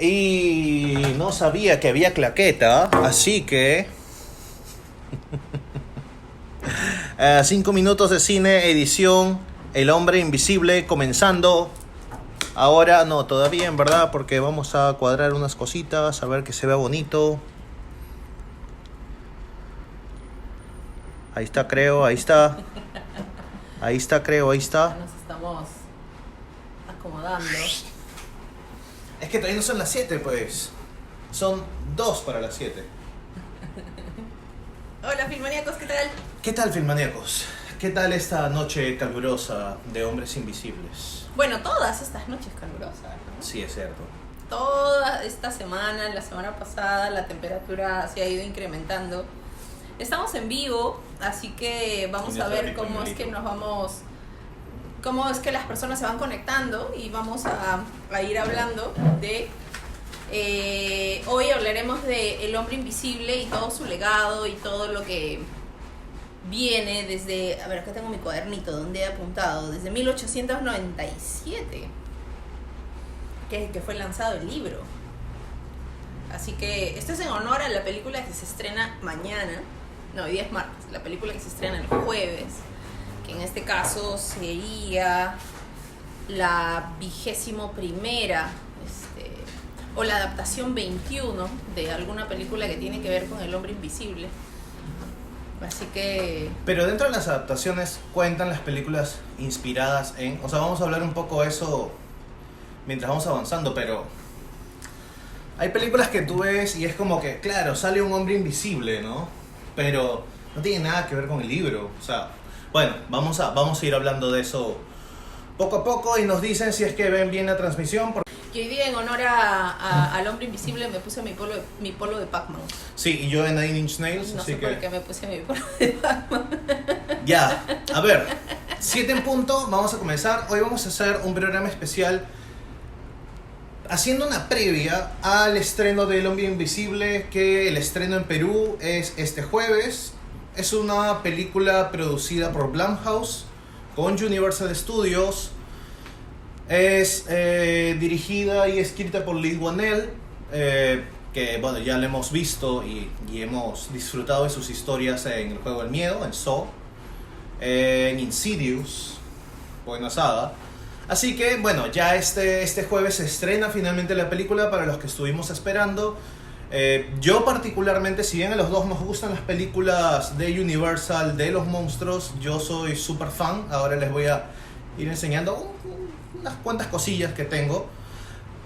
Y no sabía que había claqueta, así que 5 minutos de cine, edición El Hombre Invisible, comenzando. Ahora no, todavía en verdad, porque vamos a cuadrar unas cositas, a ver que se vea bonito. Ahí está, creo, ahí está. Ahí está, creo, ahí está. Nos estamos acomodando. Es que todavía no son las 7, pues. Son 2 para las 7. Hola, filmaníacos, ¿qué tal? ¿Qué tal, filmaníacos? ¿Qué tal esta noche calurosa de Hombres Invisibles? Bueno, todas estas noches calurosas, ¿no? Sí, es cierto. Toda esta semana, la semana pasada, la temperatura se ha ido incrementando. Estamos en vivo, así que vamos a ver cómo es que nos vamos... cómo es que las personas se van conectando y vamos a ir hablando de... hoy hablaremos de El Hombre Invisible y todo su legado y todo lo que viene desde... A ver, acá tengo mi cuadernito donde he apuntado. Desde 1897, que fue lanzado el libro. Así que esto es en honor a la película que se estrena mañana. No, hoy día es martes. La película que se estrena el jueves, que en este caso sería la 21ª, o la adaptación 21 de alguna película que tiene que ver con El Hombre Invisible. Así que... Pero dentro de las adaptaciones cuentan las películas inspiradas en... O sea, vamos a hablar un poco de eso mientras vamos avanzando, pero... Hay películas que tú ves y es como que, claro, sale un hombre invisible, ¿no? Pero no tiene nada que ver con el libro. O sea, bueno, vamos a ir hablando de eso poco a poco y nos dicen si es que ven bien la transmisión. Y hoy día en honor al Hombre Invisible me puse mi polo de Pac-Man. Sí, y yo en Nine Inch Nails, no así sé que... por qué me puse mi polo de Pac-Man. Ya, a ver, 7 en punto, vamos a comenzar. Hoy vamos a hacer un programa especial haciendo una previa al estreno de El Hombre Invisible, que el estreno en Perú es este jueves. Es una película producida por Blumhouse con Universal Studios. Es dirigida y escrita por Leigh Whannell, que bueno, ya lo hemos visto y hemos disfrutado de sus historias en El Juego del Miedo, en Saw, en Insidious, buena saga. Así que bueno, ya este jueves se estrena finalmente la película para los que estuvimos esperando. Yo particularmente, si bien a los dos nos gustan las películas de Universal, de los monstruos, yo soy súper fan. Ahora les voy a ir enseñando unas cuantas cosillas que tengo.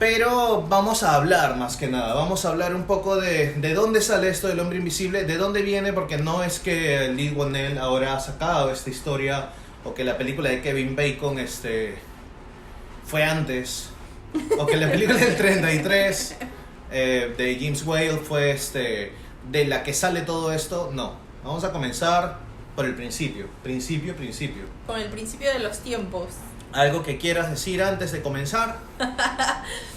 Pero vamos a hablar más que nada. Vamos a hablar un poco de dónde sale esto del Hombre Invisible, de dónde viene, porque no es que Leigh Whannell ahora ha sacado esta historia o que la película de Kevin Bacon fue antes, o que la película del 33 de James Whale fue de la que sale todo esto. No, vamos a comenzar por el principio. Con el principio de los tiempos. ¿Algo que quieras decir antes de comenzar?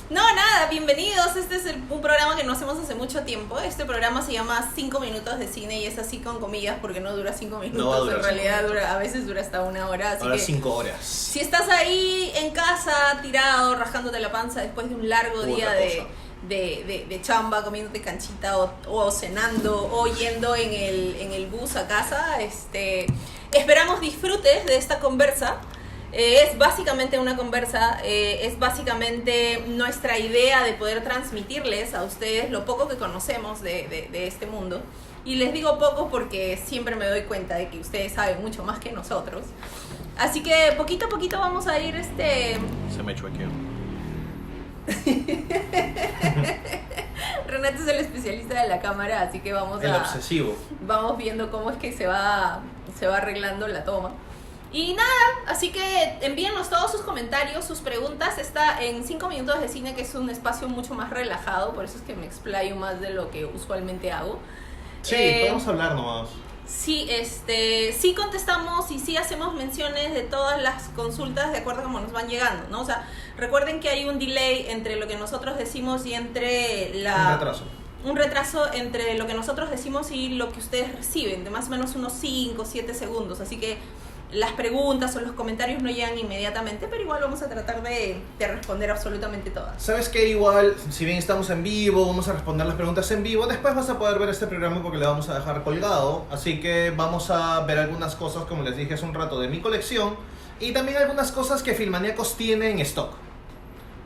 No, nada, bienvenidos. Este es un programa que no hacemos hace mucho tiempo. Este programa se llama 5 minutos de cine y es así con comillas porque no dura 5 minutos. No va a durar en realidad a veces dura hasta 1 hora. Así ahora que 5 horas. si estás ahí en casa, tirado, rajándote la panza después de un largo día de chamba, comiéndote canchita o cenando o yendo en el bus a casa, esperamos disfrutes de esta conversa. Es básicamente una conversa, es básicamente nuestra idea de poder transmitirles a ustedes lo poco que conocemos de este mundo. Y les digo poco porque siempre me doy cuenta de que ustedes saben mucho más que nosotros. Así que poquito a poquito vamos a ir Se me chuequeó. Renato es el especialista de la cámara, así que el obsesivo. Vamos viendo cómo es que se va arreglando la toma. Y nada, así que envíennos todos sus comentarios, sus preguntas. Está en 5 minutos de cine, que es un espacio mucho más relajado, por eso es que me explayo más de lo que usualmente hago. Sí, podemos hablar nomás. Sí, sí contestamos y sí hacemos menciones de todas las consultas de acuerdo a cómo nos van llegando, ¿no? O sea, recuerden que hay un delay entre lo que nosotros decimos y entre un retraso entre lo que nosotros decimos y lo que ustedes reciben, de más o menos unos 5 o 7 segundos. Así que las preguntas o los comentarios no llegan inmediatamente, pero igual vamos a tratar de responder absolutamente todas. ¿Sabes qué? Igual, si bien estamos en vivo, vamos a responder las preguntas en vivo, después vas a poder ver este programa porque le vamos a dejar colgado, así que vamos a ver algunas cosas, como les dije hace un rato, de mi colección, y también algunas cosas que Filmaníacos tiene en stock.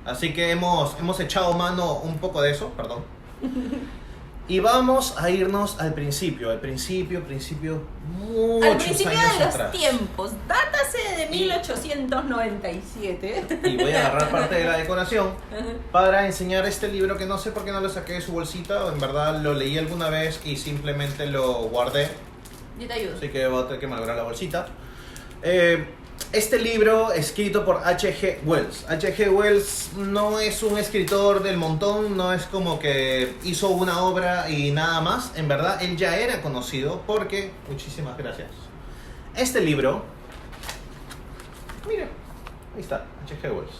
Así que hemos echado mano un poco de eso, perdón. Y vamos a irnos al principio muchos al principio años de los atrás. tiempos, dátase de 1897. Y voy a agarrar parte de la decoración para enseñar este libro que no sé por qué no lo saqué de su bolsita. En verdad lo leí alguna vez y simplemente lo guardé. Yo te ayudo. Así que voy a tener que malograr la bolsita. Este libro escrito por H.G. Wells. H.G. Wells no es un escritor del montón, no es como que hizo una obra y nada más. En verdad, él ya era conocido porque... Muchísimas gracias. Este libro... Mira, ahí está, H.G. Wells.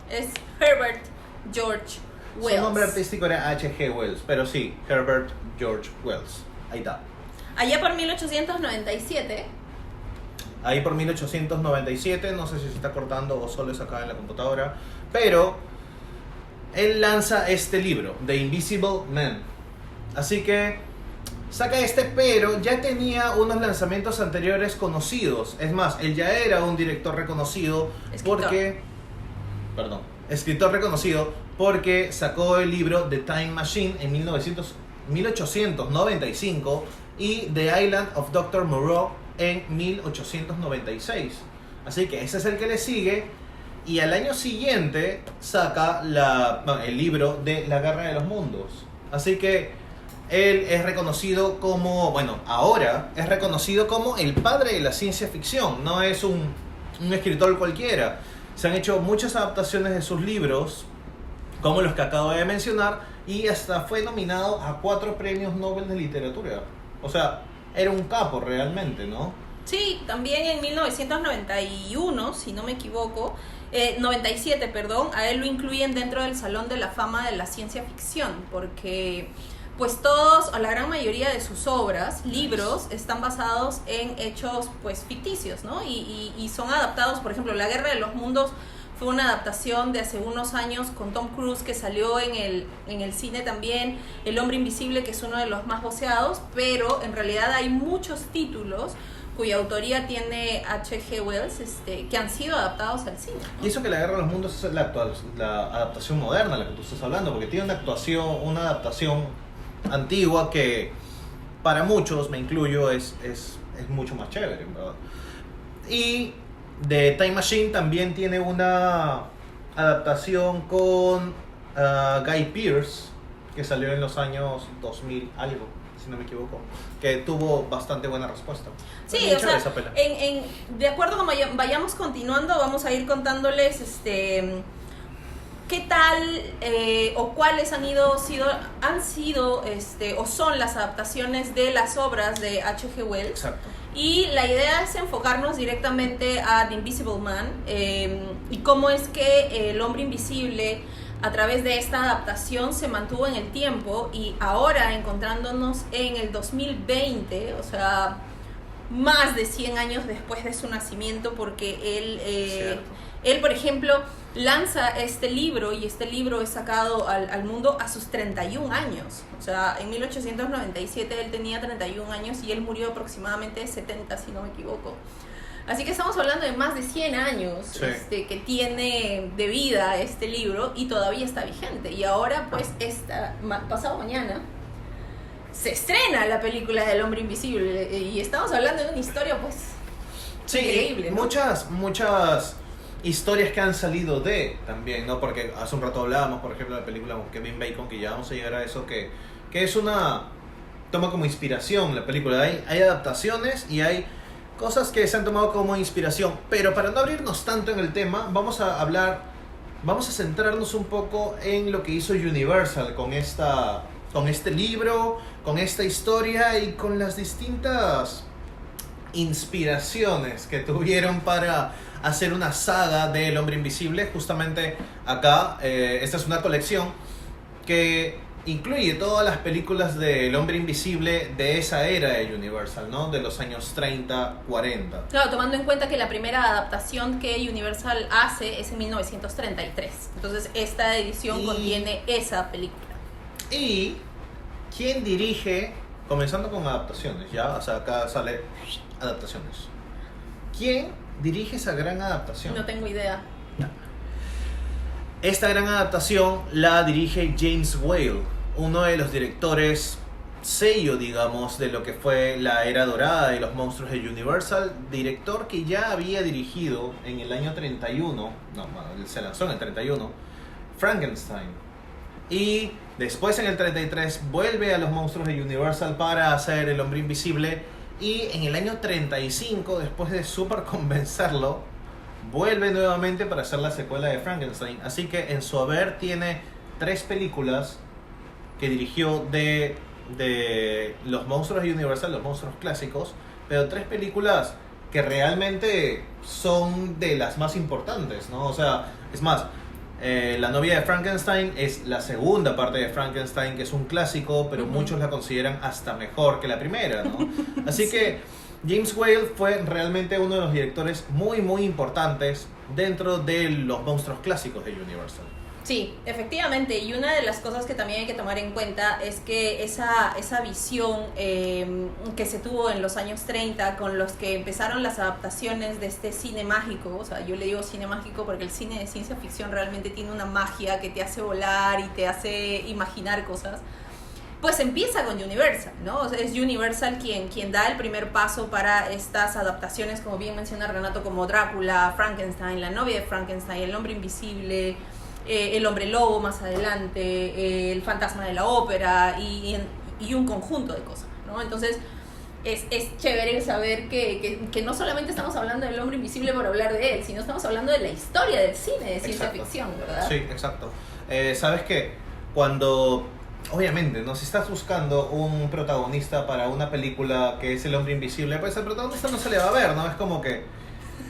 Es Herbert George Wells. Su nombre artístico era H.G. Wells, pero sí, Herbert George Wells. Ahí está. Allá por 1897... Ahí por 1897, no sé si se está cortando o solo es acá en la computadora, pero él lanza este libro, The Invisible Man. Así que saca pero ya tenía unos lanzamientos anteriores conocidos. Es más, él ya era un director reconocido escritor reconocido porque sacó el libro The Time Machine en 1895 y The Island of Dr. Moreau en 1896. Así que ese es el que le sigue. Y al año siguiente saca el libro de La Guerra de los Mundos. Así que él es reconocido como, ahora es reconocido como el padre de la ciencia ficción. No es un escritor cualquiera. Se han hecho muchas adaptaciones de sus libros, como los que acabo de mencionar, y hasta fue nominado a 4 premios Nobel de literatura. O sea, era un capo realmente, ¿no? Sí, también en 1991, si no me equivoco, 97, perdón, a él lo incluyen dentro del Salón de la Fama de la Ciencia Ficción, porque pues todos, o la gran mayoría de sus obras, libros, están basados en hechos pues ficticios, ¿no? Y son adaptados, por ejemplo, La Guerra de los Mundos fue una adaptación de hace unos años con Tom Cruise que salió en el cine también, El Hombre Invisible, que es uno de los más voceados, pero en realidad hay muchos títulos cuya autoría tiene H.G. Wells, que han sido adaptados al cine, ¿no? Y eso que La Guerra de los Mundos es la adaptación moderna, la que tú estás hablando, porque tiene una adaptación antigua que para muchos, me incluyo, es mucho más chévere, ¿verdad? Y The Time Machine también tiene una adaptación con Guy Pearce, que salió en los años 2000 algo, si no me equivoco, que tuvo bastante buena respuesta. Sí, o sea, de acuerdo como vayamos continuando, vamos a ir contándoles qué tal o cuáles han sido o son las adaptaciones de las obras de H.G. Wells. Exacto. Y la idea es enfocarnos directamente a The Invisible Man y cómo es que El Hombre Invisible, a través de esta adaptación, se mantuvo en el tiempo, y ahora encontrándonos en el 2020, o sea, más de 100 años después de su nacimiento, porque él, por ejemplo, lanza este libro, y este libro es sacado al mundo a sus 31 años. O sea, en 1897 él tenía 31 años y él murió aproximadamente de 70, si no me equivoco. Así que estamos hablando de más de 100 años que tiene de vida este libro, y todavía está vigente. Y ahora, pues, pasado mañana se estrena la película del Hombre Invisible, y estamos hablando de una historia, pues, increíble, ¿no? Muchas historias que han salido también, ¿no? Porque hace un rato hablábamos, por ejemplo, de la película con Kevin Bacon, que ya vamos a llegar a eso, que es toma como inspiración la película. Hay adaptaciones y hay cosas que se han tomado como inspiración, pero para no abrirnos tanto en el tema, vamos a centrarnos un poco en lo que hizo Universal con este libro, con esta historia y con las distintas inspiraciones que tuvieron para hacer una saga del Hombre Invisible. Justamente acá, esta es una colección que incluye todas las películas del Hombre Invisible de esa era de Universal, ¿no? De los años 30, 40. Claro, tomando en cuenta que la primera adaptación que Universal hace es en 1933. Entonces esta edición contiene esa película. ¿Y quién dirige, comenzando con adaptaciones, ya? O sea, acá sale adaptaciones. ¿Quién dirige esa gran adaptación? No tengo idea. Esta gran adaptación la dirige James Whale, uno de los directores sello, digamos, de lo que fue la era dorada de los monstruos de Universal, director que ya había dirigido en el año 31, se lanzó en el 31, Frankenstein. Y después en el 33 vuelve a los monstruos de Universal para hacer El Hombre Invisible, y en el año 35, después de súper convencerlo, vuelve nuevamente para hacer la secuela de Frankenstein. Así que en su haber tiene 3 películas que dirigió de los monstruos de Universal, los monstruos clásicos, pero 3 películas que realmente son de las más importantes, ¿no? O sea, es más, La novia de Frankenstein es la segunda parte de Frankenstein, que es un clásico, pero muchos la consideran hasta mejor que la primera, ¿no? Así que James Whale fue realmente uno de los directores muy muy importantes dentro de los monstruos clásicos de Universal. Sí, efectivamente, y una de las cosas que también hay que tomar en cuenta es que esa visión que se tuvo en los años 30 con los que empezaron las adaptaciones de este cine mágico, o sea, yo le digo cine mágico porque el cine de ciencia ficción realmente tiene una magia que te hace volar y te hace imaginar cosas, pues empieza con Universal, ¿no? O sea, es Universal quien da el primer paso para estas adaptaciones, como bien menciona Renato, como Drácula, Frankenstein, La novia de Frankenstein, El hombre invisible, El hombre lobo más adelante, El fantasma de la ópera y un conjunto de cosas, ¿no? Entonces es chévere saber que no solamente estamos hablando del hombre invisible por hablar de él, sino estamos hablando de la historia del cine de ciencia ficción, ¿verdad? Sí, exacto. ¿Sabes qué? Cuando, obviamente, ¿no? Si estás buscando un protagonista para una película que es El hombre invisible, pues el protagonista no se le va a ver, ¿no? Es como que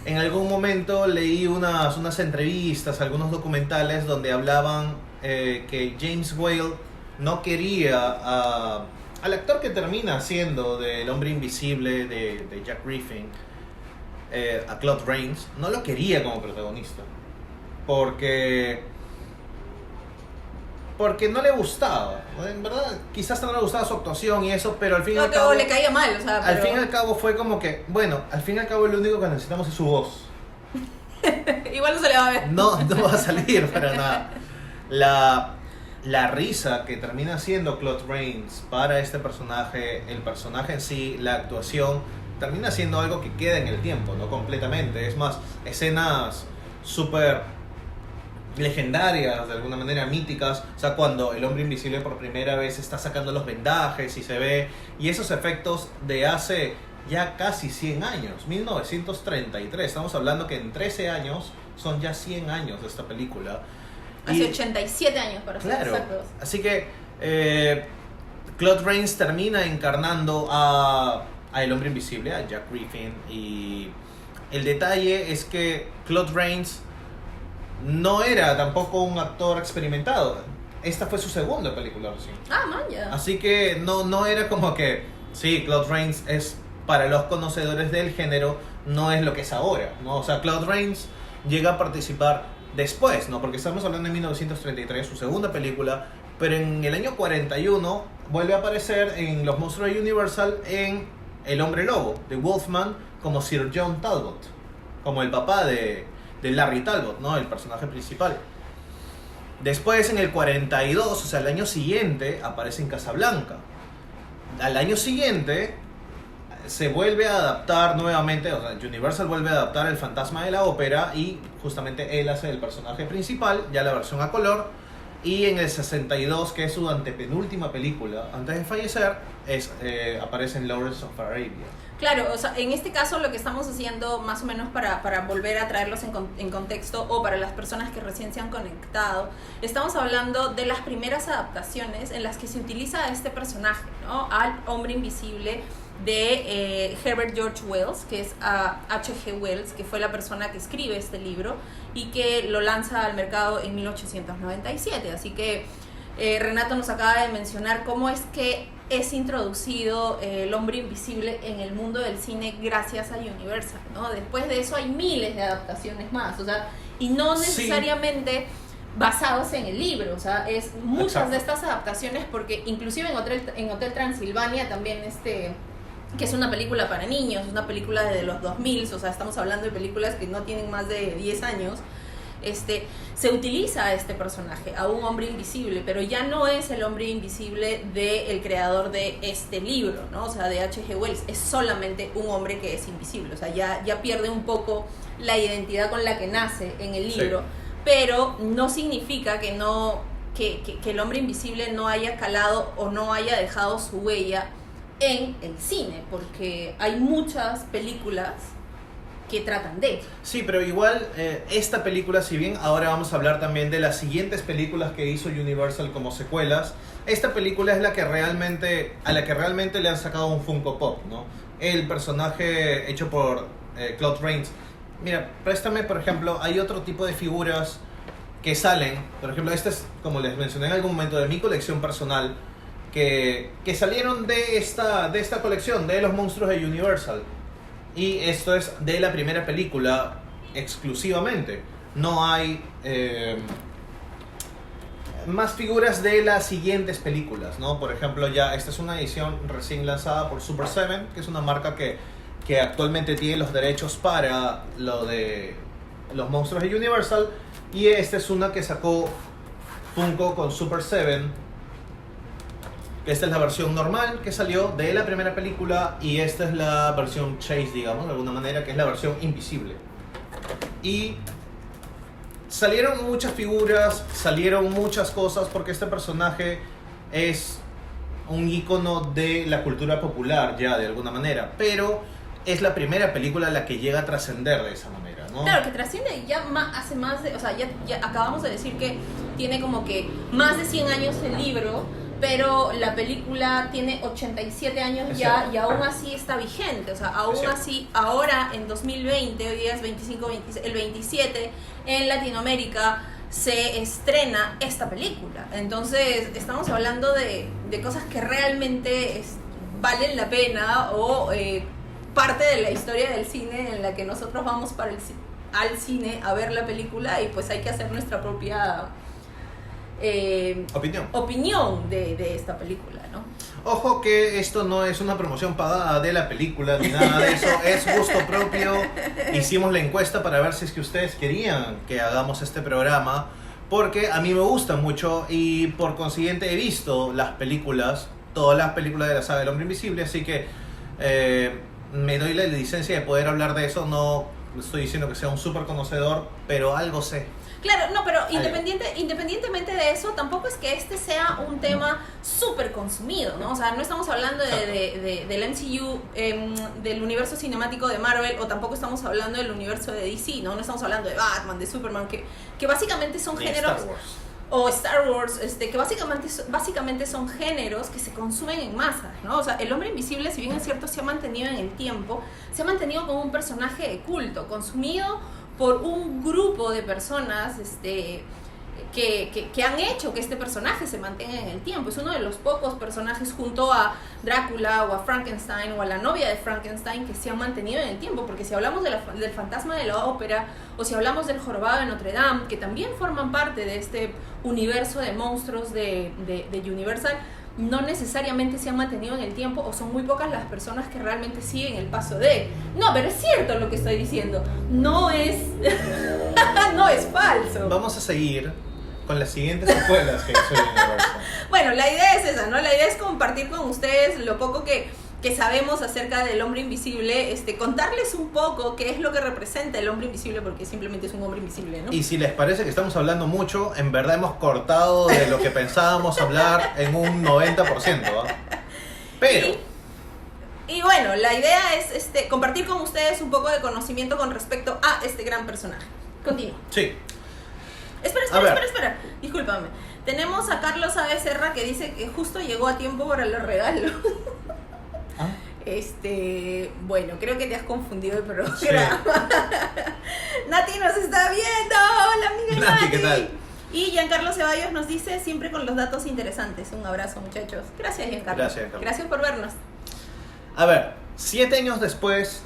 en algún momento leí unas entrevistas, algunos documentales donde hablaban que James Whale no quería al actor que termina siendo del Hombre Invisible de Jack Griffin, a Claude Rains, no lo quería como protagonista porque no le gustaba, en verdad, quizás no le gustaba su actuación y eso, pero al fin y al cabo le caía mal, o sea, al fin y al cabo fue como que, bueno, al fin y al cabo lo único que necesitamos es su voz. Igual no se le va a ver. No va a salir para nada. La risa que termina siendo Claude Rains para este personaje, el personaje en sí, la actuación, termina siendo algo que queda en el tiempo, no completamente. Es más, escenas súper legendarias, de alguna manera míticas, o sea, cuando el hombre invisible por primera vez está sacando los vendajes y se ve, y esos efectos de hace ya casi 100 años, 1933, estamos hablando que en 13 años son ya 100 años de esta película. Hace 87 años para ser exactos. Así que Claude Rains termina encarnando a el hombre invisible, a Jack Griffin, y el detalle es que Claude Rains no era tampoco un actor experimentado. Esta fue su segunda película recién. Ya. Así que no era como que, sí, Claude Rains es, para los conocedores del género, no es lo que es ahora, ¿no? O sea, Claude Rains llega a participar después, ¿no? Porque estamos hablando de 1933, su segunda película, pero en el año 41 vuelve a aparecer en Los Monstruos de Universal en El Hombre Lobo, de Wolfman, como Sir John Talbot, como el papá de Larry Talbot, ¿no? El personaje principal. Después, en el 42, o sea, el año siguiente, aparece en Casablanca. Al año siguiente se vuelve a adaptar nuevamente, o sea, Universal vuelve a adaptar El fantasma de la ópera y justamente él hace el personaje principal, ya la versión a color. Y en el 62, que es su antepenúltima película, antes de fallecer, aparece en Lawrence of Arabia. Claro, o sea, en este caso lo que estamos haciendo más o menos para volver a traerlos en contexto, o para las personas que recién se han conectado, estamos hablando de las primeras adaptaciones en las que se utiliza a este personaje, ¿no? Al hombre invisible de Herbert George Wells, que es H.G. Wells, que fue la persona que escribe este libro y que lo lanza al mercado en 1897. Así que Renato nos acaba de mencionar cómo es que es introducido el hombre invisible en el mundo del cine gracias a Universal, ¿no? Después de eso hay miles de adaptaciones más, o sea, y no necesariamente basados en el libro, o sea, es muchas Exacto. de estas adaptaciones, porque inclusive en Hotel Transilvania también que es una película para niños, es una película de los 2000, o sea, estamos hablando de películas que no tienen más de 10 años, se utiliza a este personaje, a un hombre invisible, pero ya no es el hombre invisible del creador de este libro, ¿no? O sea, de H.G. Wells, es solamente un hombre que es invisible, o sea, ya pierde un poco la identidad con la que nace en el libro, pero no significa que el hombre invisible no haya calado o no haya dejado su huella en el cine, porque hay muchas películas que tratan de. Sí, pero igual esta película, si bien ahora vamos a hablar también de las siguientes películas que hizo Universal como secuelas, esta película es a la que realmente le han sacado un Funko Pop, ¿no? El personaje hecho por Claude Rains. Mira, préstame, por ejemplo, hay otro tipo de figuras que salen, por ejemplo, esta es, como les mencioné en algún momento, de mi colección personal, que salieron de esta colección, de los monstruos de Universal. Y esto es de la primera película exclusivamente. No hay más figuras de las siguientes películas, ¿no? Por ejemplo, ya esta es una edición recién lanzada por Super 7, que es una marca que actualmente tiene los derechos para lo de los monstruos de Universal. Y esta es una que sacó Funko con Super 7. Esta es la versión normal que salió de la primera película y esta es la versión Chase, digamos, de alguna manera, que es la versión invisible. Y salieron muchas figuras, salieron muchas cosas, porque este personaje es un ícono de la cultura popular ya, de alguna manera, pero es la primera película la que llega a trascender de esa manera, ¿no? Claro, que trasciende ya hace más de, o sea, ya acabamos de decir que tiene como que más de 100 años el libro, pero la película tiene 87 años ya y aún así está vigente, o sea, aún así ahora en 2020, hoy día es 26, el 27 en Latinoamérica se estrena esta película, entonces estamos hablando de cosas que realmente valen la pena o parte de la historia del cine en la que nosotros vamos al cine a ver la película y pues hay que hacer nuestra propia opinión de esta película, ¿no? Ojo que esto no es una promoción pagada de la película ni nada de eso, es gusto propio. Hicimos la encuesta para ver si es que ustedes querían que hagamos este programa, porque a mí me gusta mucho y por consiguiente he visto las películas, todas las películas de la saga del Hombre Invisible, así que me doy la licencia de poder hablar de eso. No estoy diciendo que sea un súper conocedor, pero algo sé. Claro, no, pero independientemente de eso, tampoco es que este sea un tema súper consumido, ¿no? O sea, no estamos hablando del MCU, del universo cinemático de Marvel, o tampoco estamos hablando del universo de DC, ¿no? No estamos hablando de Batman, de Superman, que básicamente son géneros... Star Wars. O Star Wars, que básicamente son géneros que se consumen en masas, ¿no? O sea, el Hombre Invisible, si bien es cierto, se ha mantenido en el tiempo, se ha mantenido como un personaje de culto, consumido por un grupo de personas que han hecho que este personaje se mantenga en el tiempo. Es uno de los pocos personajes junto a Drácula o a Frankenstein o a la novia de Frankenstein que se han mantenido en el tiempo, porque si hablamos del fantasma de la ópera o si hablamos del jorobado de Notre Dame, que también forman parte de este universo de monstruos de Universal, no necesariamente se han mantenido en el tiempo o son muy pocas las personas que realmente siguen el paso de... No, pero es cierto lo que estoy diciendo. No es... no es falso. Vamos a seguir con las siguientes secuelas que hizo Universal. Bueno, la idea es esa, ¿no? La idea es compartir con ustedes lo poco que sabemos acerca del Hombre Invisible, contarles un poco qué es lo que representa el Hombre Invisible, porque simplemente es un hombre invisible, ¿no? Y si les parece que estamos hablando mucho, en verdad hemos cortado de lo que pensábamos hablar en un 90%, ¿eh? Pero... Y bueno, la idea es compartir con ustedes un poco de conocimiento con respecto a este gran personaje. Continúa. Sí. Espera. Discúlpame. Tenemos a Carlos A. Becerra que dice que justo llegó a tiempo para los regalos. ¿Ah? Bueno, creo que te has confundido el programa. Sí. Nati nos está viendo. Hola, amiga Nati. ¿Qué tal? Y Giancarlo Ceballos nos dice, siempre con los datos interesantes. Un abrazo, muchachos. Gracias, Giancarlo. Gracias por vernos. A ver, 7 años después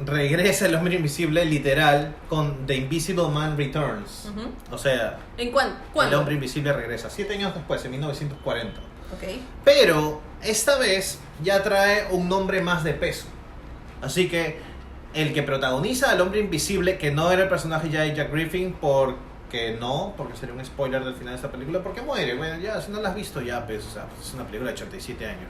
regresa el hombre invisible literal con The Invisible Man Returns. O sea, ¿en cuándo? El hombre invisible regresa 7 años después, en 1940. Okay. Pero esta vez ya trae un nombre más de peso. Así que el que protagoniza al hombre invisible, que no era el personaje ya de Jack Griffin, porque sería un spoiler del final de esta película, porque muere. Bueno, ya si no la has visto ya, pues, o sea, es una película de 87 años.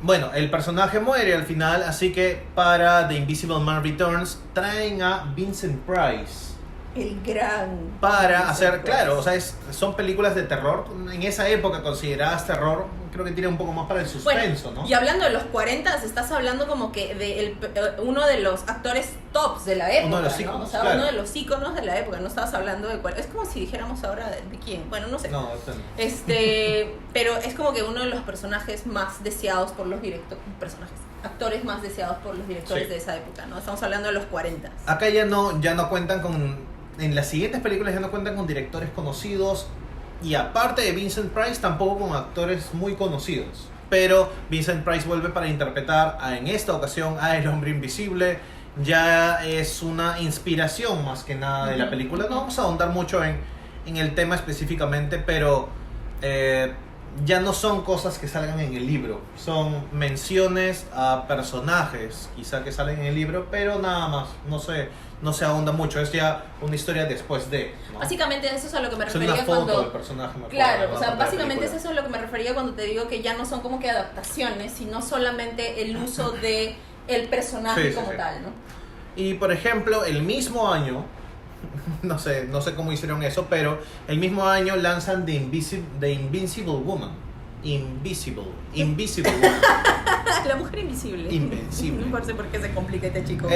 Bueno, el personaje muere al final, así que para The Invisible Man Returns traen a Vincent Price. El gran... Para hacer, claro, o sea, son películas de terror, en esa época consideradas terror, creo que tiene un poco más para el suspenso, bueno, ¿no? Y hablando de los 40, estás hablando como que de uno de los actores tops de la época, uno de los íconos, ¿no? O sea, claro. Uno de los íconos de la época, no estabas hablando de cuál. Es como si dijéramos ahora de quién, bueno, no sé. No, pero es como que uno de los personajes más deseados por los actores más deseados por los directores de esa época, ¿no? Estamos hablando de los 40. Acá ya no cuentan con... En las siguientes películas ya no cuentan con directores conocidos y aparte de Vincent Price tampoco con actores muy conocidos. Pero Vincent Price vuelve para interpretar en esta ocasión a El Hombre Invisible. Ya es una inspiración más que nada de la película. No vamos a ahondar mucho en el tema específicamente, pero ya no son cosas que salgan en el libro. Son menciones a personajes quizá que salen en el libro, pero nada más. No se ahonda mucho, es ya una historia después de, ¿no? Básicamente eso es a lo que me refería una foto cuando... del personaje, claro, o sea, básicamente eso es lo que me refería cuando te digo que ya no son como que adaptaciones, sino solamente el uso de el personaje como tal, ¿no? Y por ejemplo, el mismo año, no sé cómo hicieron eso, pero el mismo año lanzan The Invincible Woman. Invisible Woman. La mujer invisible. Invencible. No sé por qué se complica este chico.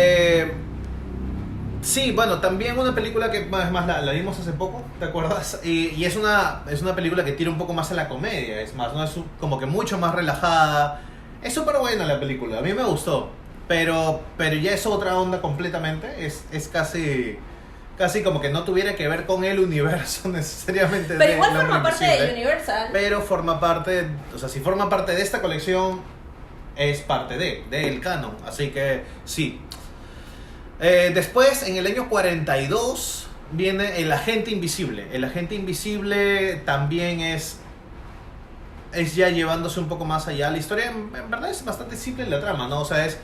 Sí, bueno, también una película que además la vimos hace poco, ¿te acuerdas? Y es una película que tira un poco más a la comedia, es más, ¿no? Es como que mucho más relajada. Es súper buena la película, a mí me gustó, pero ya es otra onda completamente, es casi como que no tuviera que ver con el universo necesariamente. Pero igual forma parte de Universal. Pero forma parte, o sea, si forma parte de esta colección, es parte del canon, así que sí. Después, en el año 42, viene El Agente Invisible. El Agente Invisible también es ya llevándose un poco más allá. La historia, en verdad, es bastante simple en la trama, ¿no? O sea, es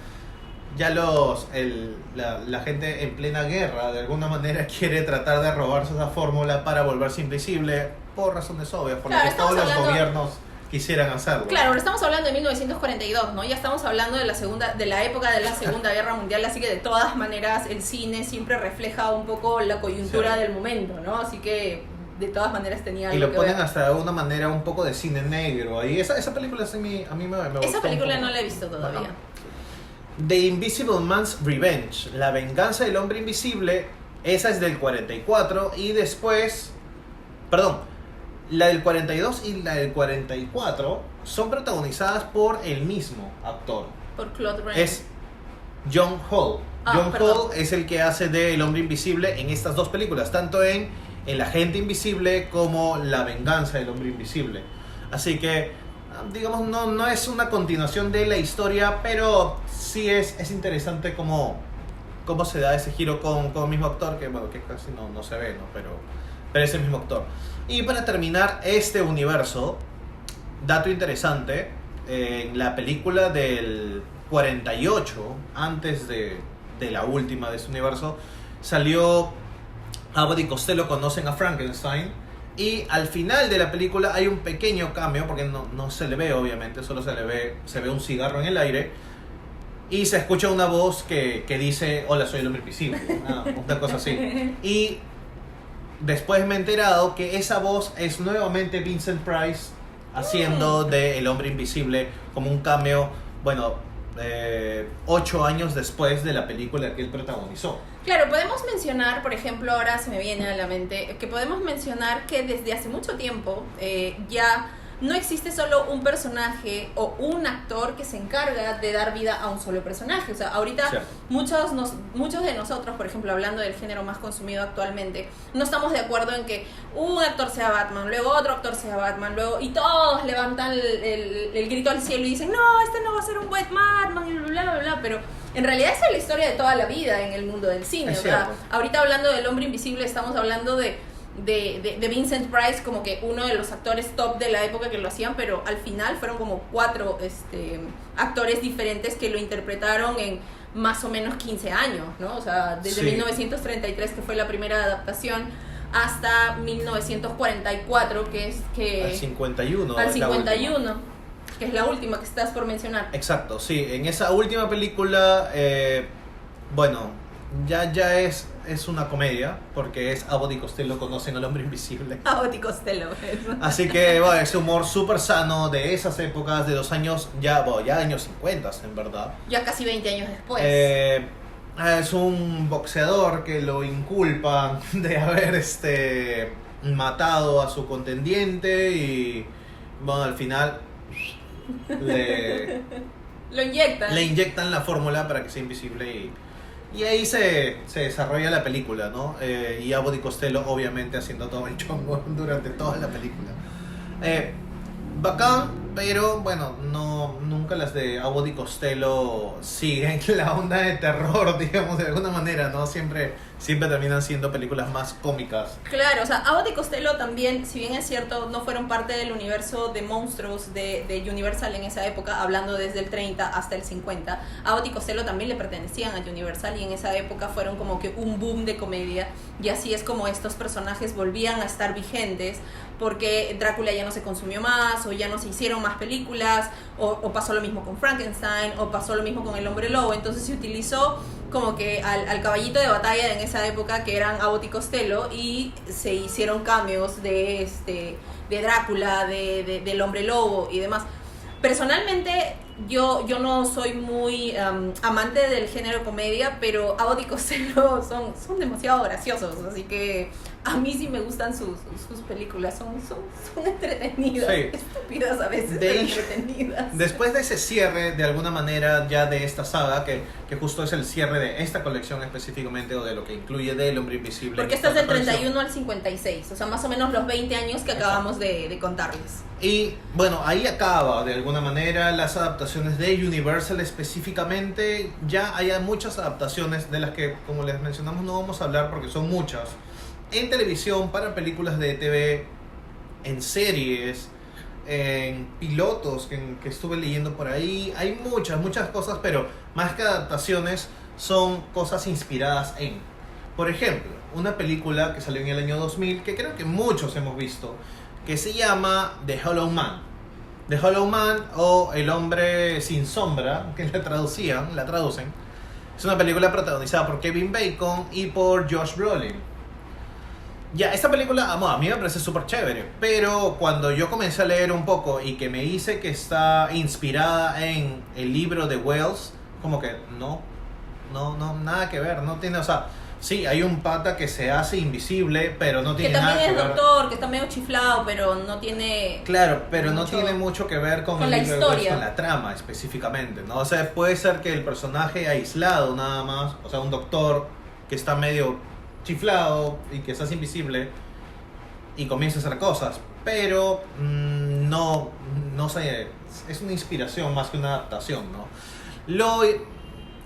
ya la gente en plena guerra, de alguna manera, quiere tratar de robarse esa fórmula para volverse invisible, por razones obvias, por lo que todos los gobiernos quisieran hacerlo. Claro, ahora estamos hablando de 1942, ¿no? Ya estamos hablando de la época de la Segunda Guerra Mundial, así que de todas maneras el cine siempre refleja un poco la coyuntura del momento, ¿no? Así que de todas maneras tenía algo. Y lo ponen hasta de una manera un poco de cine negro ahí. Esa película a mí me gustó. Esa película no la he visto todavía. Ajá. The Invisible Man's Revenge, La Venganza del Hombre Invisible, esa es del 44 y después, la del 42 y la del 44 son protagonizadas por el mismo actor. Por Claude Rains. Es John Hall. Hall es el que hace de El Hombre Invisible en estas dos películas, tanto en El Agente Invisible como La Venganza del Hombre Invisible. Así que, digamos, no es una continuación de la historia, pero sí es interesante cómo se da ese giro con el mismo actor, que bueno, que casi no se ve, ¿no? Pero es el mismo actor. Y para terminar este universo, dato interesante, en la película del 48, antes de la última de este universo, salió Abbott y Costello conocen a Frankenstein, y al final de la película hay un pequeño cambio, porque no se le ve obviamente, solo se ve un cigarro en el aire, y se escucha una voz que dice, hola, soy el hombre invisible, una cosa así. Y después me he enterado que esa voz es nuevamente Vincent Price haciendo de El Hombre Invisible como un cameo, 8 años después de la película que él protagonizó. Claro, podemos mencionar, por ejemplo, ahora se me viene a la mente, que podemos mencionar que desde hace mucho tiempo ya no existe solo un personaje o un actor que se encarga de dar vida a un solo personaje. O sea, ahorita muchos de nosotros, por ejemplo, hablando del género más consumido actualmente, no estamos de acuerdo en que un actor sea Batman, luego otro actor sea Batman, luego y todos levantan el grito al cielo y dicen, no, este no va a ser un buen Batman, y bla, bla, bla, pero en realidad esa es la historia de toda la vida en el mundo del cine. O sea, ahorita hablando del Hombre Invisible estamos hablando de Vincent Price como que uno de los actores top de la época que lo hacían, pero al final fueron como 4 actores diferentes que lo interpretaron en más o menos 15 años, ¿no? O sea, desde 1933, que fue la primera adaptación, hasta 1944, que es que... Al 51. Al 51, que es la última que estás por mencionar. Exacto, sí. En esa última película, bueno, ya es una comedia, porque es Abbott y Costello conocen al Hombre Invisible. Abbott y Costello. Así que, bueno, ese humor súper sano de esas épocas, de los años, ya años 50, en verdad. Ya casi 20 años después. Es un boxeador que lo inculpan de haber matado a su contendiente y, bueno, al final le inyectan la fórmula para que sea invisible y ahí se desarrolla la película, ¿no? Y Abbott y Costello obviamente haciendo todo el chongo durante toda la película. Bacán, pero bueno, nunca las de Abbott y Costello siguen la onda de terror, digamos, de alguna manera, ¿no? Siempre terminan siendo películas más cómicas. Claro, o sea, Abbott y Costello también, si bien es cierto, no fueron parte del universo de monstruos de Universal en esa época, hablando desde el 30 hasta el 50. Abbott y Costello también le pertenecían a Universal y en esa época fueron como que un boom de comedia, y así es como estos personajes volvían a estar vigentes, porque Drácula ya no se consumió más, o ya no se hicieron más películas, o pasó lo mismo con Frankenstein, o pasó lo mismo con El Hombre Lobo. Entonces se utilizó como que al caballito de batalla en esa época, que eran Abbott y Costello, y se hicieron cameos de Drácula, del Hombre Lobo y demás. Personalmente, yo no soy muy amante del género comedia, pero Abbott y Costello son demasiado graciosos, así que a mí sí me gustan sus películas, son entretenidas, sí. Estúpidas a veces, pero entretenidas. Después de ese cierre, de alguna manera, ya de esta saga, que justo es el cierre de esta colección específicamente, o de lo que incluye del Hombre Invisible. Porque esta es del 31 al 56, o sea, más o menos los 20 años que acabamos de contarles. Y bueno, ahí acaba de alguna manera las adaptaciones de Universal específicamente. Ya hay muchas adaptaciones de las que, como les mencionamos, no vamos a hablar porque son muchas. En televisión, para películas de TV, en series, en pilotos que estuve leyendo por ahí. Hay muchas cosas, pero más que adaptaciones son cosas inspiradas en. Por ejemplo, una película que salió en el año 2000, que creo que muchos hemos visto, que se llama The Hollow Man. The Hollow Man, o El Hombre Sin Sombra, que la traducen. Es una película protagonizada por Kevin Bacon y por Josh Brolin. Ya, esta película a mí me parece súper chévere, pero cuando yo comencé a leer un poco y que me dice que está inspirada en el libro de Wells, como que no, nada que ver, no tiene, o sea, sí, hay un pata que se hace invisible, pero no tiene nada que ver. Que también es doctor, que está medio chiflado, pero no tiene... Claro, pero no tiene mucho que ver con el la libro historia. De Wells, con la trama específicamente, ¿no? O sea, puede ser que el personaje aislado nada más, o sea, un doctor que está medio chiflado y que se hace invisible y comienza a hacer cosas, pero no sé, es una inspiración más que una adaptación, ¿no? Lo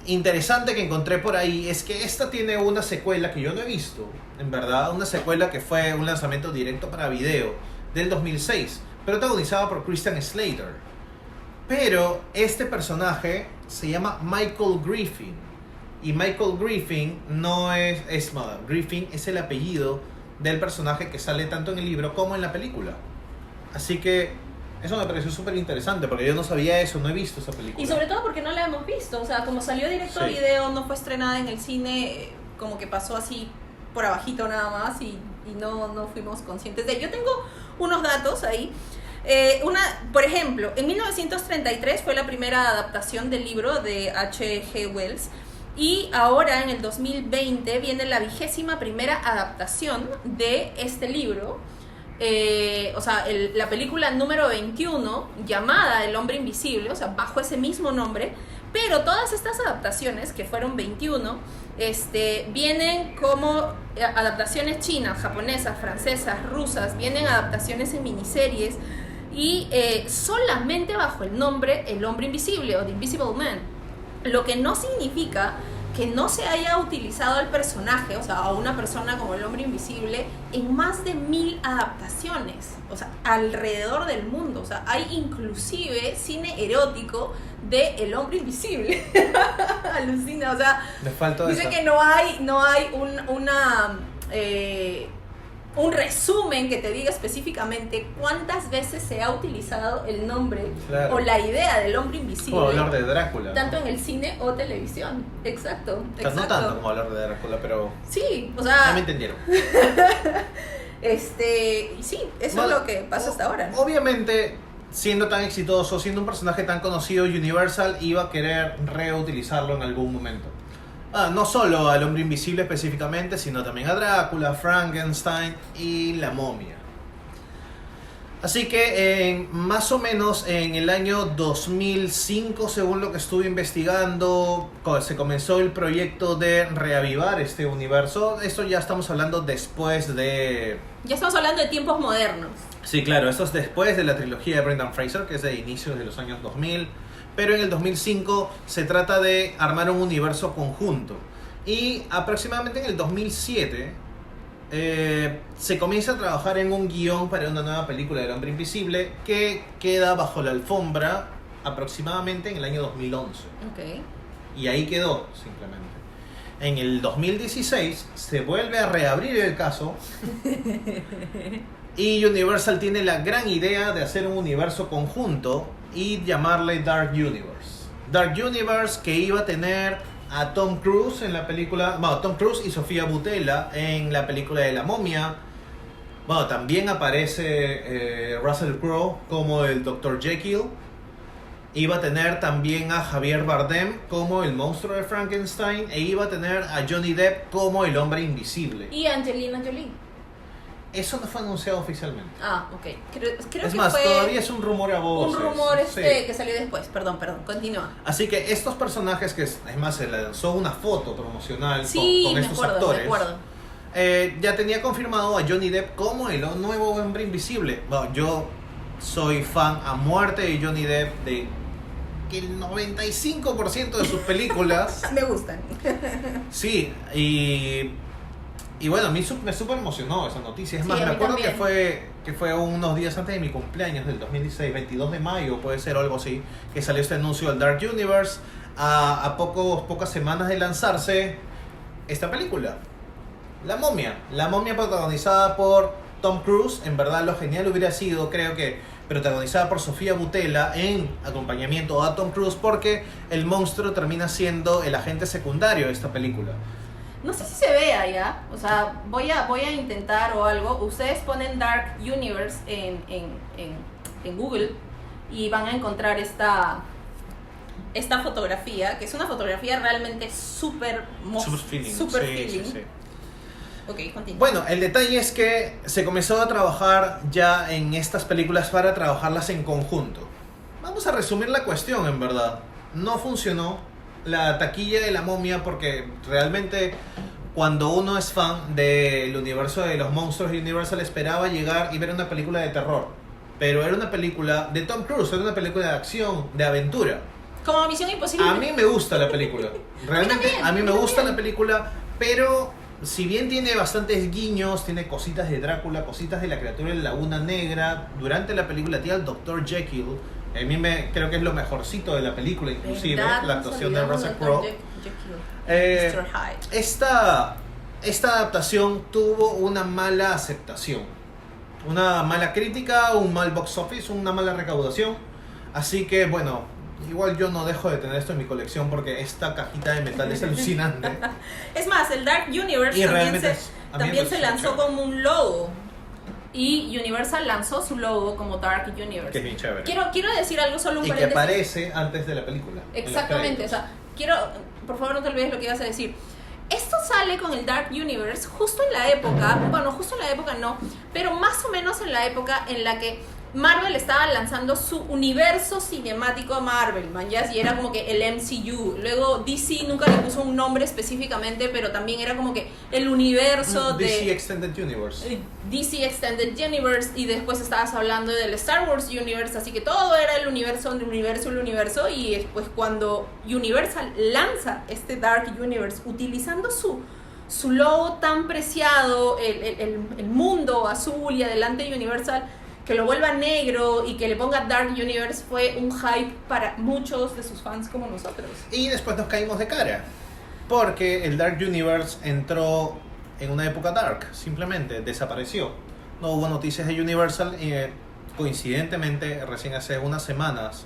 interesante que encontré por ahí es que esta tiene una secuela que yo no he visto, en verdad, una secuela que fue un lanzamiento directo para video del 2006, protagonizada por Christian Slater, pero este personaje se llama Michael Griffin. Y Michael Griffin no es Griffin es el apellido del personaje que sale tanto en el libro como en la película. Así que eso me pareció súper interesante, porque yo no sabía eso, no he visto esa película. Y sobre todo porque no la hemos visto, o sea, como salió directo a video, no fue estrenada en el cine, como que pasó así por abajito nada más y no fuimos conscientes de ello. Yo tengo unos datos ahí. Por ejemplo, en 1933 fue la primera adaptación del libro de H.G. Wells. Y ahora en el 2020 viene la 21ª adaptación de este libro, o sea, la película número 21, llamada El Hombre Invisible, o sea, bajo ese mismo nombre, pero todas estas adaptaciones, que fueron 21, vienen como adaptaciones chinas, japonesas, francesas, rusas, vienen adaptaciones en miniseries, y solamente bajo el nombre El Hombre Invisible o The Invisible Man, lo que no significa que no se haya utilizado el personaje, o sea, a una persona como el Hombre Invisible, en más de 1000 adaptaciones, o sea, alrededor del mundo. O sea, hay inclusive cine erótico de El Hombre Invisible. Alucina, o sea, dice que no hay un resumen que te diga específicamente cuántas veces se ha utilizado el nombre, claro, o la idea del Hombre Invisible. Como hablar de Drácula, tanto en el cine o televisión. Exacto. No tanto como hablar de Drácula, pero sí, o sea, ya me entendieron. Sí, eso es lo que pasa hasta ahora, ¿no? Obviamente, siendo tan exitoso, siendo un personaje tan conocido, Universal iba a querer reutilizarlo en algún momento. No solo al Hombre Invisible específicamente, sino también a Drácula, Frankenstein y la momia. Así que más o menos en el año 2005, según lo que estuve investigando, se comenzó el proyecto de reavivar este universo. Esto ya estamos hablando después de... Ya estamos hablando de tiempos modernos. Sí, claro, esto es después de la trilogía de Brendan Fraser, que es de inicios de los años 2000. Pero en el 2005 se trata de armar un universo conjunto. Y aproximadamente en el 2007 se comienza a trabajar en un guión para una nueva película del Hombre Invisible que queda bajo la alfombra aproximadamente en el año 2011. Okay. Y ahí quedó, simplemente. En el 2016 se vuelve a reabrir el caso y Universal tiene la gran idea de hacer un universo conjunto y llamarle Dark Universe. Dark Universe, que iba a tener a Tom Cruise en la película, bueno, Tom Cruise y Sofía Boutella en la película de La Momia. Bueno, también aparece Russell Crowe como el Dr. Jekyll. Iba a tener también a Javier Bardem como el monstruo de Frankenstein, e iba a tener a Johnny Depp como el Hombre Invisible. Y Angelina Jolie. Eso no fue anunciado oficialmente. Ok. Creo es que más, fue todavía es un rumor a voces. Un rumor sí, que salió después. Perdón, continúa. Así que estos personajes, que es más, se lanzó una foto promocional sí, con estos actores. Me acuerdo. Ya tenía confirmado a Johnny Depp como el nuevo Hombre Invisible. Bueno, yo soy fan a muerte de Johnny Depp, de que el 95% de sus películas me gustan. Sí, y bueno, a mí me súper emocionó esa noticia. Es más, me acuerdo que fue unos días antes de mi cumpleaños del 2016, 22 de mayo, puede ser, o algo así, que salió este anuncio del Dark Universe. A pocas semanas de lanzarse esta película, La Momia. La Momia, protagonizada por Tom Cruise. En verdad, lo genial hubiera sido, creo que, protagonizada por Sofía Boutella en acompañamiento a Tom Cruise, porque el monstruo termina siendo el agente secundario de esta película. No sé si se vea ya, o sea, voy a intentar o algo. Ustedes ponen Dark Universe en Google y van a encontrar esta fotografía, que es una fotografía realmente súper feeling. Sí. Ok, continúa. Bueno, el detalle es que se comenzó a trabajar ya en estas películas para trabajarlas en conjunto. Vamos a resumir la cuestión, en verdad. No funcionó la taquilla de La Momia, porque realmente cuando uno es fan del universo de los monstruos, Universal esperaba llegar y ver una película de terror, pero era una película de Tom Cruise, era una película de acción, de aventura. Como Misión Imposible. A mí me gusta la película, realmente a mí me gusta la película, pero si bien tiene bastantes guiños, tiene cositas de Drácula, cositas de la criatura de la Laguna Negra, durante la película tiene al Dr. Jekyll. A mí creo que es lo mejorcito de la película, inclusive, la actuación de Russell Crowe. Esta adaptación tuvo una mala aceptación, una mala crítica, un mal box office, una mala recaudación. Así que, bueno, igual yo no dejo de tener esto en mi colección, porque esta cajita de metal es alucinante. Es más, el Dark Universe también se lanzó como un logo. Y Universal lanzó su logo como Dark Universe. Que es bien chévere. Quiero decir algo, solo un paréntesis. Y que aparece antes de la película. Exactamente, o sea, por favor no te olvides lo que ibas a decir. esto sale con el Dark Universe justo en la época, bueno, justo en la época no, pero más o menos en la época en la que Marvel estaba lanzando su universo cinemático Marvel, man, ¿ya? Y era como que el MCU. Luego DC nunca le puso un nombre específicamente, pero también era como que el universo DC Extended Universe. DC Extended Universe, y después estabas hablando del Star Wars Universe, así que todo era el universo, y después cuando Universal lanza este Dark Universe utilizando su logo tan preciado, el mundo azul y adelante Universal, que lo vuelva negro y que le ponga Dark Universe, fue un hype para muchos de sus fans como nosotros. Y después nos caímos de cara, porque el Dark Universe entró en una época dark, simplemente desapareció. No hubo noticias de Universal y coincidentemente recién hace unas semanas,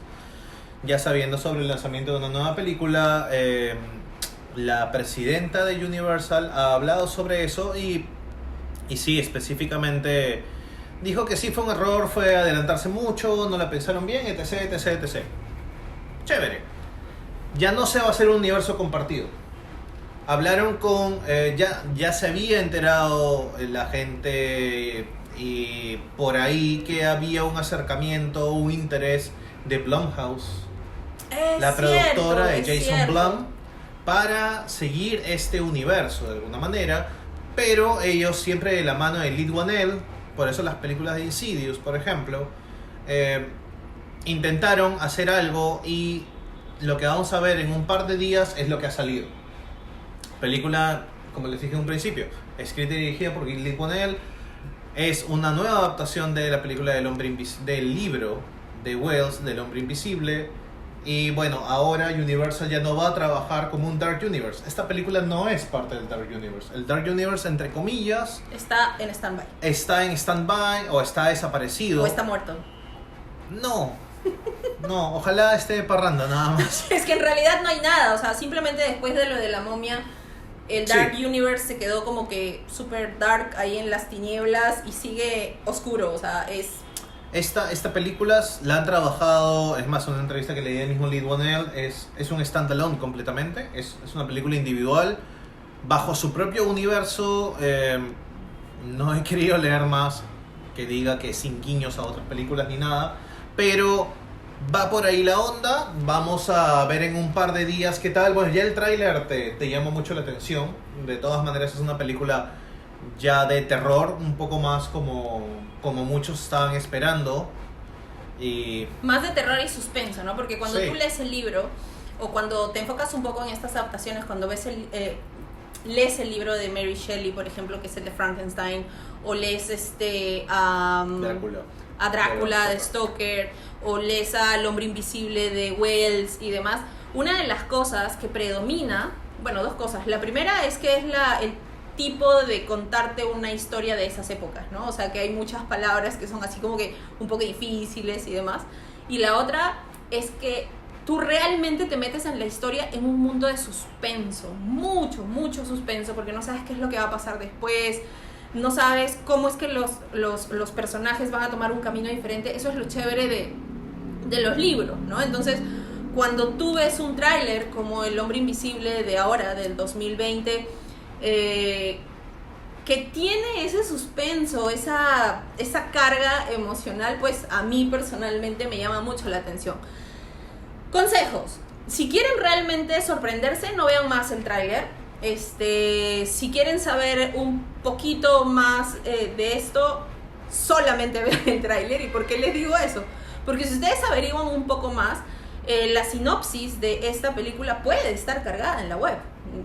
ya sabiendo sobre el lanzamiento de una nueva película, la presidenta de Universal ha hablado sobre eso y sí, específicamente dijo que sí fue un error, fue adelantarse mucho, no la pensaron bien, etc. Chévere. Ya no se va a hacer un universo compartido. Hablaron con... ya se había enterado la gente y por ahí que había un acercamiento, un interés de Blumhouse, la productora de Jason Blum, para seguir este universo de alguna manera, pero ellos siempre de la mano de Leigh Whannell. Por eso las películas de Insidious, por ejemplo, intentaron hacer algo y lo que vamos a ver en un par de días es lo que ha salido. Película, como les dije en un principio, escrita y dirigida por Leigh Whannell. Es una nueva adaptación de la película del libro de Wells, del Hombre Invisible. Y bueno, ahora Universal ya no va a trabajar como un Dark Universe. Esta película no es parte del Dark Universe. El Dark Universe, entre comillas, está en stand-by. Está en stand-by o está desaparecido. O está muerto. No, ojalá esté de parranda nada más. Es que en realidad no hay nada, o sea, simplemente después de lo de la momia, el Dark Universe se quedó como que super dark ahí en las tinieblas y sigue oscuro, o sea, es... Esta película la han trabajado, es más, una entrevista que leí del mismo Leigh Whannell, es un standalone completamente, es una película individual, bajo su propio universo. No he querido leer más que diga que sin guiños a otras películas ni nada, pero va por ahí la onda. Vamos a ver en un par de días qué tal. Bueno, ya el tráiler te llama mucho la atención, de todas maneras es una película ya de terror, un poco más como muchos estaban esperando. Y más de terror y suspenso, ¿no? Porque cuando sí, tú lees el libro, o cuando te enfocas un poco en estas adaptaciones, cuando ves lees el libro de Mary Shelley, por ejemplo, que es el de Frankenstein, o lees a Drácula de Stoker, o lees al Hombre Invisible de Wells y demás, una de las cosas que predomina, bueno, dos cosas. La primera es que es el tipo de contarte una historia de esas épocas, ¿no? O sea, que hay muchas palabras que son así como que un poco difíciles y demás. Y la otra es que tú realmente te metes en la historia en un mundo de suspenso, mucho suspenso, porque no sabes qué es lo que va a pasar después, no sabes cómo es que los personajes van a tomar un camino diferente. Eso es lo chévere de los libros, ¿no? Entonces, cuando tú ves un tráiler como El Hombre Invisible de ahora, del 2020, que tiene ese suspenso, esa carga emocional, pues a mí personalmente me llama mucho la atención. Consejos: si quieren realmente sorprenderse, no vean más el tráiler. Si quieren saber un poquito más de esto, solamente vean el tráiler. ¿Y por qué les digo eso? Porque si ustedes averiguan un poco más, la sinopsis de esta película puede estar cargada en la web.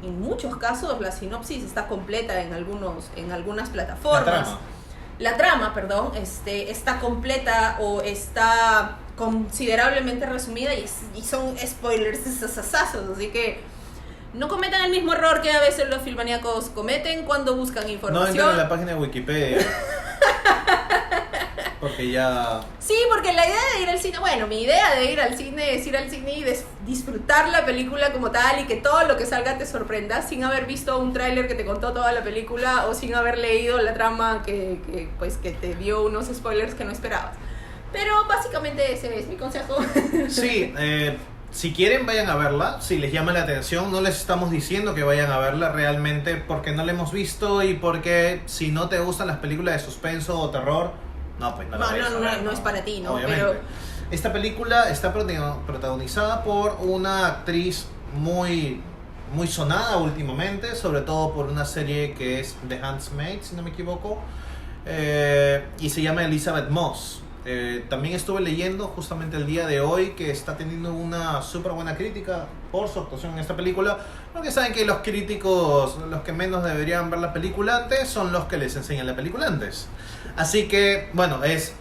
En muchos casos la sinopsis está completa en algunas plataformas. La trama, está completa o está considerablemente resumida y son spoilers asazos, así que no cometan el mismo error que a veces los filmaníacos cometen cuando buscan información. No entren en la página de Wikipedia. Porque ya... Sí, porque la idea de ir al cine, bueno, mi idea de ir al cine es ir al cine y disfrutar la película como tal, y que todo lo que salga te sorprenda sin haber visto un tráiler que te contó toda la película o sin haber leído la trama que te dio unos spoilers que no esperabas. Pero básicamente ese es mi consejo. Sí, si quieren, vayan a verla. Si les llama la atención, no les estamos diciendo que vayan a verla realmente porque no la hemos visto y porque si no te gustan las películas de suspenso o terror, no, pues no la vayas a ver, no es para ti, ¿no? Obviamente. Pero esta película está protagonizada por una actriz muy sonada últimamente, sobre todo por una serie que es The Handmaid, si no me equivoco, y se llama Elizabeth Moss. También estuve leyendo justamente el día de hoy que está teniendo una súper buena crítica por su actuación en esta película, porque saben que los críticos, los que menos deberían ver la película antes, son los que les enseñan la película antes. Así que, bueno, es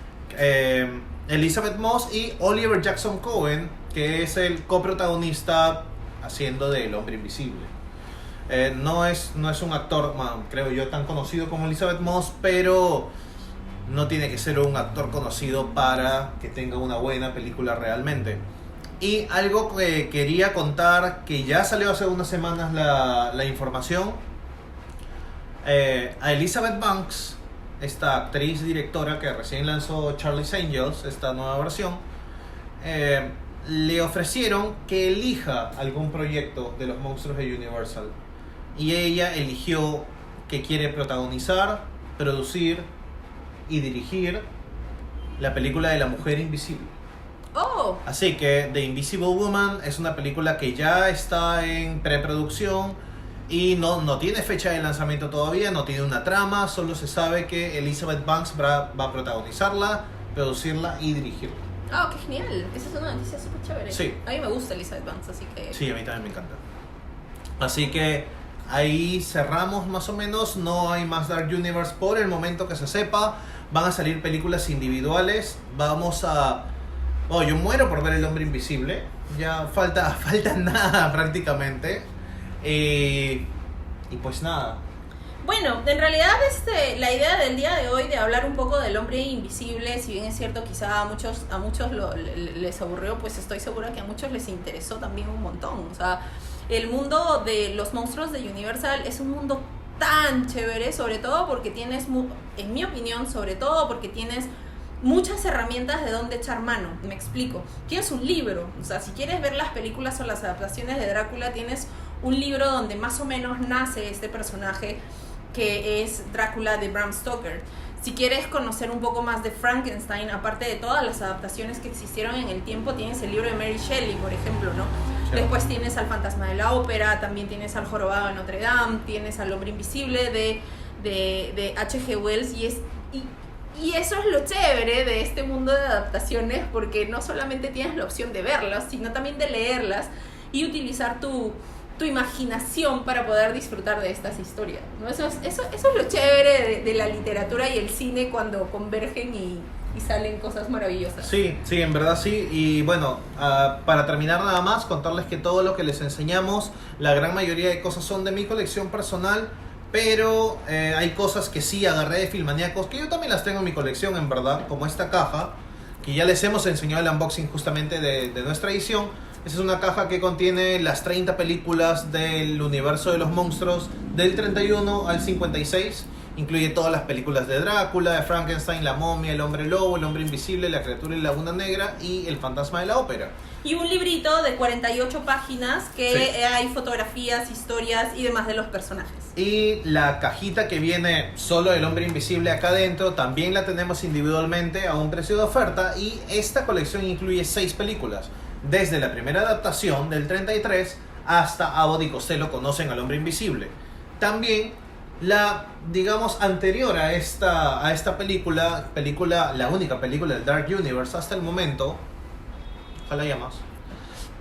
Elizabeth Moss y Oliver Jackson Cohen, que es el coprotagonista haciendo de El Hombre Invisible. No es un actor, creo yo, tan conocido como Elizabeth Moss, pero no tiene que ser un actor conocido para que tenga una buena película realmente. Y algo que quería contar, que ya salió hace unas semanas la información, a Elizabeth Banks, esta actriz directora que recién lanzó Charlie's Angels, esta nueva versión, le ofrecieron que elija algún proyecto de los monstruos de Universal. Y ella eligió que quiere protagonizar, producir y dirigir la película de La Mujer Invisible. Oh. Así que The Invisible Woman es una película que ya está en preproducción y no tiene fecha de lanzamiento todavía, no tiene una trama, solo se sabe que Elizabeth Banks va a protagonizarla, producirla y dirigirla. Oh, qué genial. Esa es una noticia súper chévere. Sí. A mí me gusta Elizabeth Banks, así que... Sí, a mí también me encanta. Así que ahí cerramos más o menos. No hay más Dark Universe por el momento que se sepa. Van a salir películas individuales. Vamos a... Oh, yo muero por ver El Hombre Invisible. Ya falta nada prácticamente. Y pues nada. Bueno, en realidad la idea del día de hoy de hablar un poco del Hombre Invisible, si bien es cierto quizá a muchos les aburrió, pues estoy segura que a muchos les interesó también un montón. O sea, el mundo de los monstruos de Universal es un mundo tan chévere, sobre todo porque tienes, en mi opinión, sobre todo porque tienes muchas herramientas de donde echar mano. Me explico. Tienes un libro, o sea, si quieres ver las películas o las adaptaciones de Drácula, tienes un libro donde más o menos nace este personaje que es Drácula de Bram Stoker. Si quieres conocer un poco más de Frankenstein, aparte de todas las adaptaciones que existieron en el tiempo, tienes el libro de Mary Shelley, por ejemplo, ¿no? Sí. Después tienes al Fantasma de la Ópera, también tienes al Jorobado de Notre Dame, tienes al Hombre Invisible de H.G. Wells, y eso es lo chévere de este mundo de adaptaciones, porque no solamente tienes la opción de verlas, sino también de leerlas y utilizar tu imaginación para poder disfrutar de estas historias, ¿no? Eso es lo chévere de la literatura y el cine cuando convergen y salen cosas maravillosas. Sí, en verdad sí. Y bueno, para terminar nada más, contarles que todo lo que les enseñamos, la gran mayoría de cosas son de mi colección personal, pero hay cosas que sí agarré de Filmaníacos, que yo también las tengo en mi colección, en verdad, como esta caja, que ya les hemos enseñado el unboxing justamente de nuestra edición. Esa es una caja que contiene las 30 películas del universo de los monstruos del 31 al 56. Incluye todas las películas de Drácula, de Frankenstein, La Momia, El Hombre Lobo, El Hombre Invisible, La Criatura y la Laguna Negra y El Fantasma de la Ópera. Y un librito de 48 páginas que sí, hay fotografías, historias y demás de los personajes. Y la cajita que viene solo El Hombre Invisible acá adentro también la tenemos individualmente a un precio de oferta, y esta colección incluye 6 películas. Desde la primera adaptación del 33 hasta Abbott y Costello conocen al Hombre Invisible. También la, digamos, anterior a esta película, la única película del Dark Universe hasta el momento, ojalá haya más,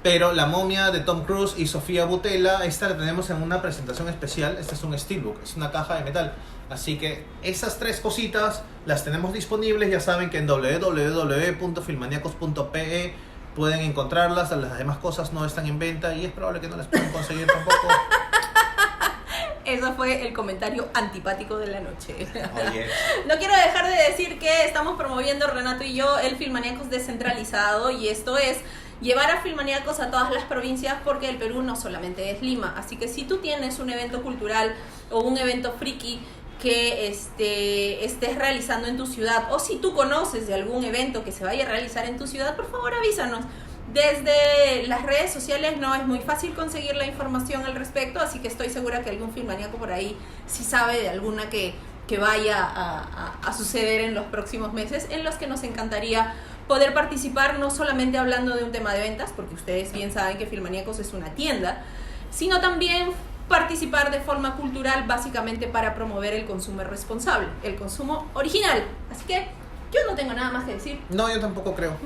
pero La Momia de Tom Cruise y Sofía Boutella, esta la tenemos en una presentación especial. Este es un steelbook, es una caja de metal. Así que esas 3 cositas las tenemos disponibles. Ya saben que en www.filmaniacos.pe pueden encontrarlas. Las demás cosas no están en venta y es probable que no las puedan conseguir tampoco. Eso fue el comentario antipático de la noche. Oye. No quiero dejar de decir que estamos promoviendo, Renato y yo, el Filmaníacos descentralizado, y esto es llevar a Filmaníacos a todas las provincias, porque el Perú no solamente es Lima. Así que si tú tienes un evento cultural o un evento friki que estés realizando en tu ciudad, o si tú conoces de algún evento que se vaya a realizar en tu ciudad, por favor avísanos. Desde las redes sociales no es muy fácil conseguir la información al respecto, así que estoy segura que algún filmaníaco por ahí sí sabe de alguna que vaya a suceder en los próximos meses, en los que nos encantaría poder participar, no solamente hablando de un tema de ventas, porque ustedes bien saben que Filmaníacos es una tienda, sino también participar de forma cultural, básicamente para promover el consumo responsable, el consumo original. Así que yo no tengo nada más que decir. No, yo tampoco creo.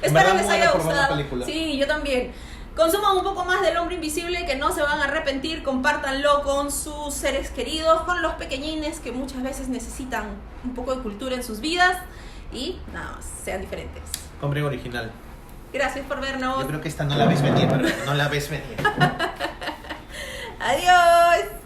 Espero les haya gustado. Sí, yo también. Consuman un poco más del Hombre Invisible, que no se van a arrepentir. Compártanlo con sus seres queridos, con los pequeñines que muchas veces necesitan un poco de cultura en sus vidas. Y nada más, sean diferentes. Compren original. Gracias por vernos. Yo creo que esta no la ves venir, pero no la ves venir. Adiós.